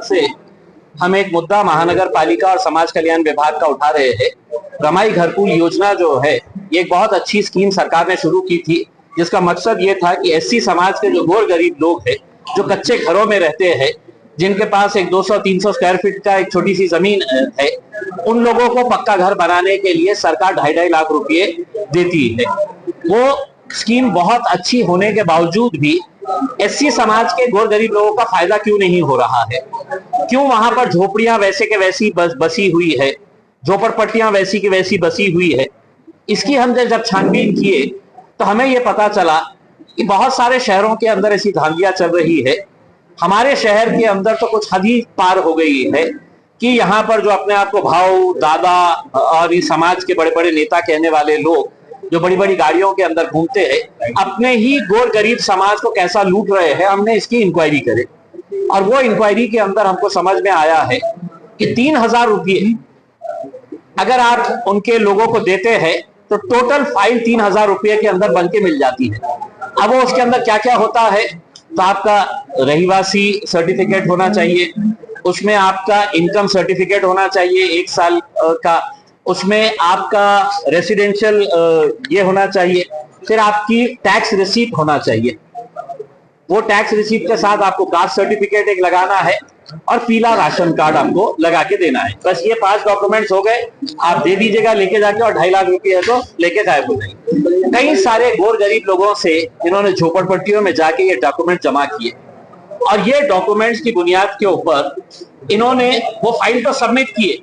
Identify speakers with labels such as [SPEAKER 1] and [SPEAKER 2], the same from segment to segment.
[SPEAKER 1] से हम एक मुद्दा महानगर पालिका और समाज कल्याण विभाग का उठा रहे हैं। रमाई घरकुल योजना जो है, ये एक बहुत अच्छी स्कीम सरकार ने शुरू की थी, जिसका मकसद ये था कि एससी समाज के जो गौर गरीब लोग हैं, जो कच्चे घरों में रहते हैं, जिनके पास एक 200-300 स्क्वायर फीट का एक छोटी सी जमीन है, उन लोगों को पक्का घर बनाने के लिए सरकार 2.5 लाख रुपए देती है। वो स्कीम बहुत अच्छी होने के बावजूद भी एससी समाज के गौर गरीब लोगों का फायदा क्यों नहीं हो रहा है? क्यों वहां पर झोपड़ियां वैसे के वैसी बसी हुई है, झोपड़पट्टियां वैसी की वैसी बसी हुई है? इसकी हम जब छानबीन किए तो हमें यह पता चला कि बहुत सारे शहरों के अंदर ऐसी धांधलियां चल रही है। हमारे शहर के अंदर तो कुछ हद ही पार हो गई है कि यहाँ पर जो अपने आप को भाऊ, दादा और इस समाज के बड़े बड़े नेता कहने वाले लोग जो बड़ी बड़ी गाड़ियों के अंदर घूमते हैं, अपने ही गौर गरीब समाज को कैसा लूट रहे हैं, हमने इसकी इंक्वायरी करी। और वो इंक्वायरी के अंदर हमको समझ में आया है कि 3,000 रुपये अगर आप उनके लोगों को देते हैं तो टोटल फाइल 3,000 रुपये के अंदर बन के मिल जाती है। अब वो उसके अंदर क्या क्या होता है, तो आपका रहीवासी सर्टिफिकेट होना चाहिए, उसमें आपका इनकम सर्टिफिकेट होना चाहिए 1 साल का, उसमें आपका रेसिडेंशियल ये होना चाहिए, फिर आपकी टैक्स रिसीप्ट होना चाहिए। वो टैक्स रिसीप्ट के साथ आपको कास्ट सर्टिफिकेट एक लगाना है और पीला राशन कार्ड आपको लगा के देना है। बस ये 5 डॉक्यूमेंट्स हो गए, आप दे दीजिएगा लेके जाके, और 2.5 लाख रुपए है तो लेके गायब हो जाएंगे। कई सारे गौर गरीब लोगों से जिन्होंने झोपड़पट्टियों में जाके ये डॉक्यूमेंट जमा किए, और ये डॉक्यूमेंट्स की बुनियाद के ऊपर इन्होंने वो फाइल तो सबमिट किए,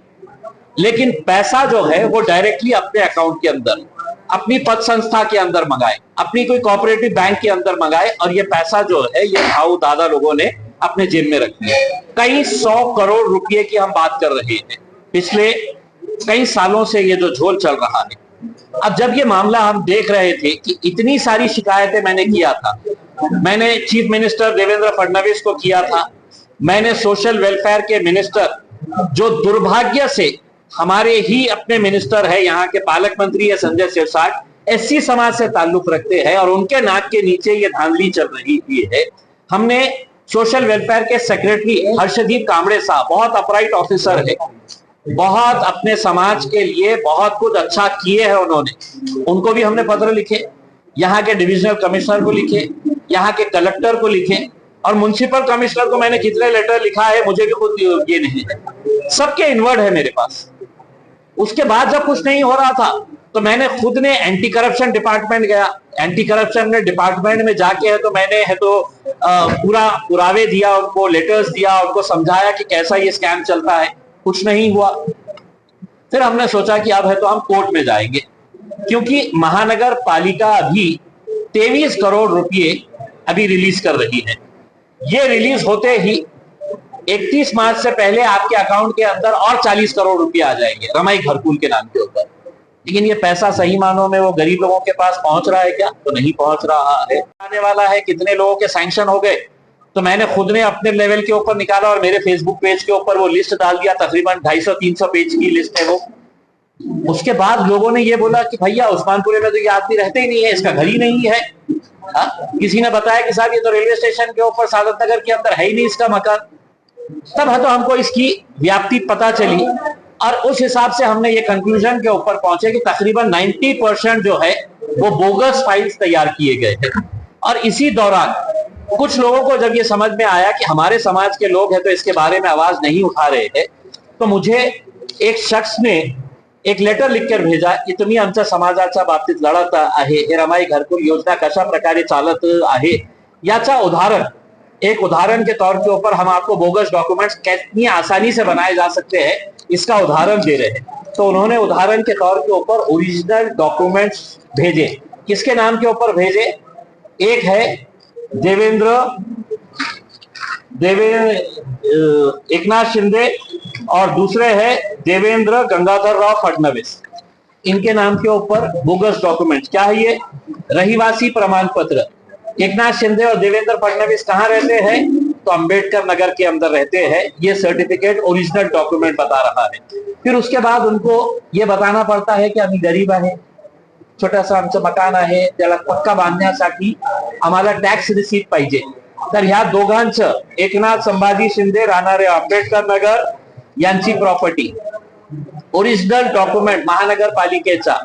[SPEAKER 1] लेकिन पैसा जो है वो डायरेक्टली अपने अकाउंट के अंदर, अपनी पद संस्था के अंदर मंगाए, अपनी कोई कोऑपरेटिव बैंक के अंदर मंगाए, और ये पैसा जो है ये भाऊ दादा लोगों ने अपने जेब में रख लिया। कई 100 करोड़ रुपए की हम बात कर रहे हैं। पिछले कई सालों से ये जो झोल चल रहा है। अब जब ये मामला हम देख रहे थे कि इतनी सारी शिकायतें मैंने किया था, मैंने चीफ मिनिस्टर देवेंद्र फडणवीस को किया था, मैंने सोशल वेलफेयर के मिनिस्टर, जो दुर्भाग्य से हमारे ही अपने मिनिस्टर है, यहाँ के पालक मंत्री है संजय सिरसाट, एससी समाज से ताल्लुक रखते हैं, और उनके नाक के नीचे ये धांधली चल रही हुई है। हमने सोशल वेलफेयर के सेक्रेटरी हर्षदीप कामड़े साहब, बहुत अपराइट ऑफिसर है, बहुत अपने समाज के लिए बहुत कुछ अच्छा किए हैं उन्होंने, उनको भी हमने पत्र लिखे, यहाँ के डिविजनल कमिश्नर को लिखे, यहाँ के कलेक्टर को लिखे, और म्युनिसिपल कमिश्नर को मैंने कितने लेटर लिखा है मुझे भी खुद ये नहीं है, सबके इनवर्ड है मेरे पास। उसके बाद जब कुछ नहीं हो रहा था तो मैंने खुद ने एंटी करप्शन डिपार्टमेंट गया, एंटी करप्शन डिपार्टमेंट में जाके है तो मैंने है तो पूरा पुरावे दिया उनको, लेटर्स दिया उनको, समझाया कि कैसा ये स्कैम चलता है, कुछ नहीं हुआ। फिर हमने सोचा कि अब है तो हम कोर्ट में जाएंगे, क्योंकि महानगर पालिका अभी 23 करोड़ रुपए अभी रिलीज कर रही है। ये रिलीज होते ही 31 मार्च से पहले आपके अकाउंट के अंदर और 40 करोड़ रुपए आ जाएंगे रमाई घरकुल के नाम के ऊपर। लेकिन ये पैसा सही मानों में वो गरीब लोगों के पास पहुंच रहा है क्या? तो नहीं पहुंच रहा है। आने वाला है, कितने लोगों के सैंक्शन हो गए, तो मैंने खुद ने अपने लेवल के ऊपर निकाला और मेरे फेसबुक पेज के ऊपर वो लिस्ट डाल दिया, तकरीबन 250-300 पेज की लिस्ट है वो। उसके बाद लोगों ने ये बोला कि भैया उस्मानपुरे में तो ये आदमी रहते ही नहीं है, इसका घर ही नहीं है। किसी ने बताया कि साहब ये तो रेलवे स्टेशन के ऊपर सादत नगर के अंदर है ही नहीं इसका मकान। तब है तो हमको इसकी व्याप्ति पता चली, और उस हिसाब से हमने ये कंक्लूजन के ऊपर पहुंचे कि तकरीबन 90% जो है वो बोगस फाइल्स तैयार किए गए हैं। और इसी दौरान कुछ लोगों को जब ये समझ में आया कि हमारे समाज के लोग हैं तो इसके बारे में आवाज नहीं उठा रहे हैं, तो मुझे एक शख्स ने एक लेटर लिखकर भेजा की तुम्ही आमच्या समाजाच्या बाबतीत लढत आहे, हे रमाई घरकुल योजना कशा प्रकारे चालत आहे याचा उदाहरण, एक उदाहरण के तौर के ऊपर हम आपको बोगस डॉक्यूमेंट्स कितनी आसानी से बनाए जा सकते हैं इसका उदाहरण दे रहे हैं। तो उन्होंने उदाहरण के तौर के ऊपर ओरिजिनल डॉक्यूमेंट्स भेजे। किसके नाम के ऊपर भेजे? एक है एकनाथ शिंदे और दूसरे है देवेंद्र गंगाधर राव फडणवीस। इनके नाम के ऊपर बोगस डॉक्यूमेंट्स। क्या है ये? रहीवासी प्रमाण पत्र। एकनाथ शिंदे और देवेंद्र फडणवीस कहाँ रहते हैं? तो अंबेडकर नगर के अंदर रहते हैं। ये सर्टिफिकेट ओरिजिनल डॉक्यूमेंट बता रहा है। फिर उसके बाद उनको ये बताना पड़ता है कि आम्ही गरीब आहे, छोटासा आमचं मकान आहे, त्याला पक्का बांधण्यासाठी आम्हाला टॅक्स रिसीट पाहिजे। तर ह्या दोघांचं, एकनाथ संभाजी शिंदे राहणारे आंबेडकर नगर यांची प्रॉपर्टी, ओरिजिनल डॉक्यूमेंट महानगरपालिकेचा,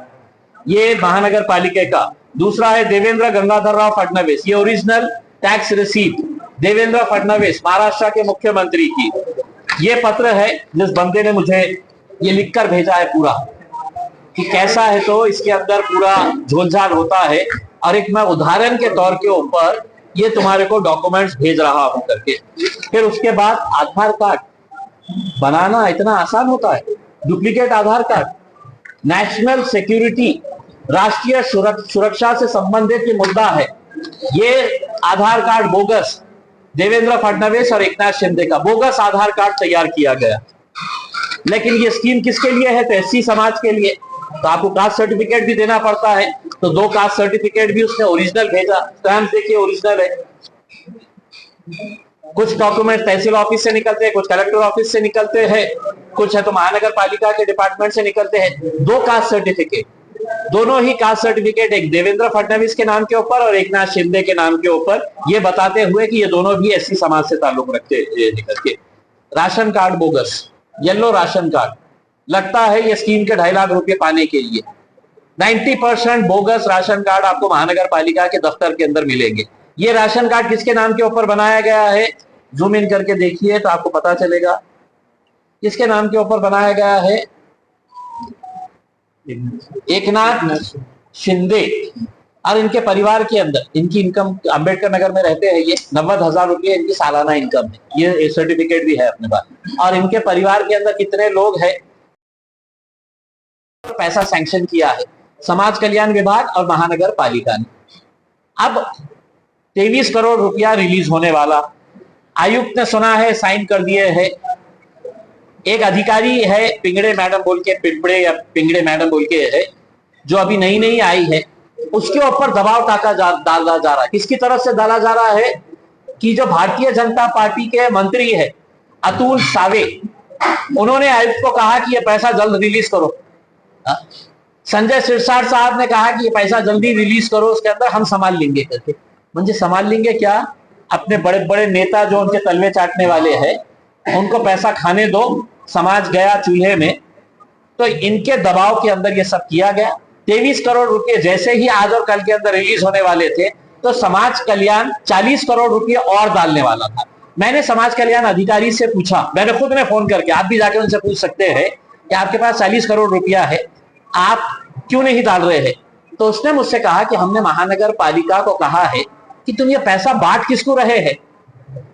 [SPEAKER 1] ये महानगरपालिके का। दूसरा है देवेंद्र गंगाधर राव फडणवीस, ये original tax receipt Devendra Fadnavis Maharashtra के मुख्यमंत्री की। ये पत्र है जिस बंदे ने मुझे ये लिखकर भेजा है पूरा कि कैसा है, तो इसके अंदर पूरा झोलझाल होता है। और एक मैं उदाहरण के तौर के ऊपर ये तुम्हारे को डॉक्यूमेंट्स भेज रहा हूं करके। फिर उसके बाद आधार कार्ड बनाना इतना आसान होता है, डुप्लीकेट आधार कार्ड, नेशनल सिक्योरिटी, राष्ट्रीय सुरक्षा से संबंधित ये मुद्दा है। ये आधार कार्ड बोगस, देवेंद्र फडणवीस और एकनाथ शिंदे का बोगस आधार कार्ड तैयार किया गया। लेकिन ये स्कीम किसके लिए है? तो एससी समाज के लिए। तो आपको कास्ट सर्टिफिकेट भी देना पड़ता है, तो 2 कास्ट सर्टिफिकेट भी उसने ओरिजिनल भेजा, स्टैम्प देखिए ओरिजिनल है। कुछ डॉक्यूमेंट तहसील ऑफिस से निकलते हैं, कुछ कलेक्टर ऑफिस से निकलते हैं, कुछ है तो महानगर पालिका के डिपार्टमेंट से निकलते हैं। 2 कास्ट सर्टिफिकेट, दोनों ही कास्ट सर्टिफिकेट एक देवेंद्र फडणवीस के नाम के ऊपर और एकनाथ शिंदे के नाम के ऊपर, ये बताते हुए कि ये दोनों भी एससी समाज से ताल्लुक रखते निकल के। Ration card bogus, yellow ration card, लगता है ये स्कीम के 2.5 लाख रुपए पाने के लिए। 90% बोगस राशन कार्ड आपको महानगर पालिका के दफ्तर के अंदर मिलेंगे। ये राशन कार्ड किसके नाम के ऊपर बनाया गया है? जूम इन करके देखिए तो आपको पता चलेगा किसके नाम के ऊपर बनाया गया है। एकनाथ शिंदे और इनके परिवार के अंदर, इनकी इनकम अम्बेडकर नगर में रहते हैं, ये 90,000 रुपये इनकी सालाना इनकम है। ये सर्टिफिकेट भी है अपने पास। और इनके परिवार के अंदर कितने लोग हैं, पैसा सैंक्शन किया है समाज कल्याण विभाग और महानगर पालिका ने। अब 23 करोड़ रुपया रिलीज होने वाला, आयुक्त ने सुना है, साइन कर दिए है। एक अधिकारी है पिंगड़े मैडम बोल के, पिंपड़े या पिंगड़े मैडम बोल के है, जो अभी नई नई आई है, उसके ऊपर दबाव डाला जा रहा है। किसकी तरफ से डाला जा रहा है? कि जो भारतीय जनता पार्टी के मंत्री है अतुल सावे, उन्होंने आयुक्त को कहा कि ये पैसा जल्द रिलीज करो। संजय सिरसाट साहब ने कहा कि ये पैसा जल्दी रिलीज करो, उसके अंदर हम संभाल लेंगे करके। मुझे संभाल लेंगे क्या? अपने बड़े बड़े नेता जो उनके तलवे चाटने वाले हैं, उनको पैसा खाने दो। समाज गया चूल्हे में, तो इनके दबाव के अंदर ये सब किया गया। 23 करोड़ रुपए जैसे ही आज और कल के अंदर रिलीज होने वाले थे, तो समाज कल्याण 40 करोड़ रुपए और डालने वाला था। मैंने समाज कल्याण अधिकारी से पूछा, मैंने खुद ने फोन करके, आप भी जाके उनसे पूछ सकते हैं कि आपके पास 40 करोड़ रुपया है, आप क्यों नहीं डाल रहे हैं? तो उसने मुझसे कहा कि हमने महानगर पालिका को कहा है कि तुम ये पैसा बांट किसको रहे हैं,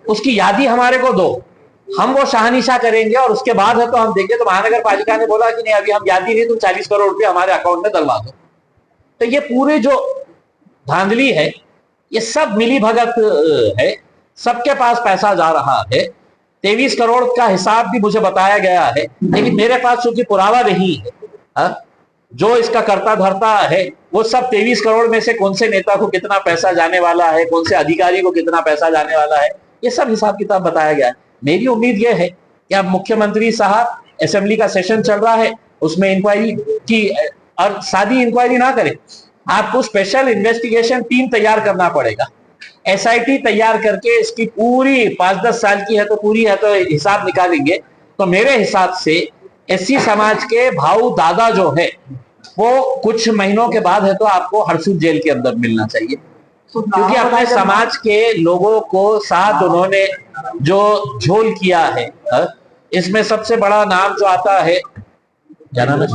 [SPEAKER 1] उसकी यादी हमारे को दो, हम वो शाहनिशा करेंगे और उसके बाद है तो हम देंगे। तो महानगर पालिका ने बोला कि नहीं, अभी हम यादी नहीं, तुम 40 करोड़ रुपए हमारे अकाउंट में डलवा दो। तो ये पूरे जो धांधली है, ये सब मिली भगत है, सबके पास पैसा जा रहा है। 23 करोड़ का हिसाब भी मुझे बताया गया है, लेकिन मेरे पास चूंकि पुरावा नहीं है, जो इसका करता धरता है वो सब 23 करोड़ में से कौन से नेता को कितना पैसा जाने वाला है, कौन से अधिकारी को कितना पैसा जाने वाला है, ये सब हिसाब किताब बताया गया है। मेरी उम्मीद ये है कि अब मुख्यमंत्री साहब, असेंबली का सेशन चल रहा है, उसमें इंक्वायरी की, और सादी इंक्वायरी ना करें, आपको स्पेशल इन्वेस्टिगेशन टीम तैयार करना पड़ेगा। एसआईटी तैयार करके इसकी पूरी 5-10 साल की है तो पूरी है तो हिसाब निकालेंगे। तो मेरे हिसाब से एससी समाज के भाऊ दादा जो है वो कुछ महीनों के बाद है तो आपको हरसूद जेल के अंदर मिलना चाहिए, क्योंकि अपने समाज के लोगों को साथ उन्होंने जो झोल किया है। इसमें सबसे बड़ा नाम जो आता है, क्या नाम है,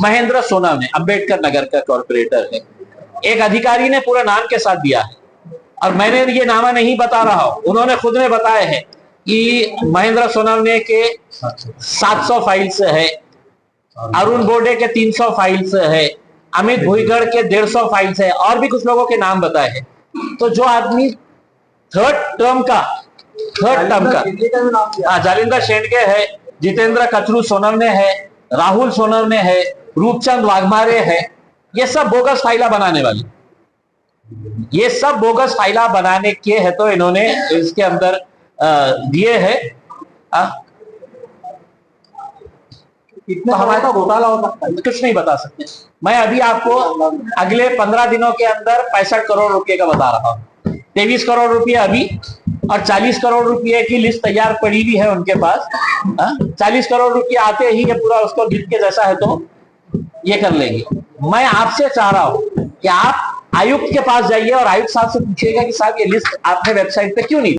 [SPEAKER 1] महेंद्र सोनवने, अम्बेडकर नगर का कॉर्पोरेटर है। एक अधिकारी ने पूरा नाम के साथ दिया है, और मैंने ये नामा नहीं बता रहा हूं, उन्होंने खुद ने बताया है कि महेंद्र सोनवने के 700 फाइल्स है, अरुण बोडे के 300 फाइल्स है, अमित भुईगढ़ के 150 फाइल्स है, और भी कुछ लोगों के नाम बताए हैं। तो जो आदमी थर्ड टर्म का जालिंदर शेंडके है, जितेंद्र कचरू सोनवने है, राहुल सोनवने है, रूपचंद वाघमारे है, ये सब बोगस फाइला बनाने वाले, ये सब बोगस फाइला बनाने के है तो इन्होंने इसके अंदर दिए है। तो हमारे तो घोटाला होता, कुछ नहीं बता सकते। मैं अभी आपको अगले 15 दिनों के अंदर 65 करोड़ रुपए का बता रहा हूं। 23 करोड़ रुपए अभी और 40 करोड़ रुपए की लिस्ट तैयार पड़ी भी है उनके पास। 40 करोड़ रुपए आते ही ये पूरा उसको गिफ्ट के जैसा है तो ये कर लेंगे। मैं आपसे चाह रहा हूं कि आप आयुक्त के पास जाइए और आयुक्त साहब से पूछिएगा कि साहब ये लिस्ट आपने वेबसाइट पे क्यों नहीं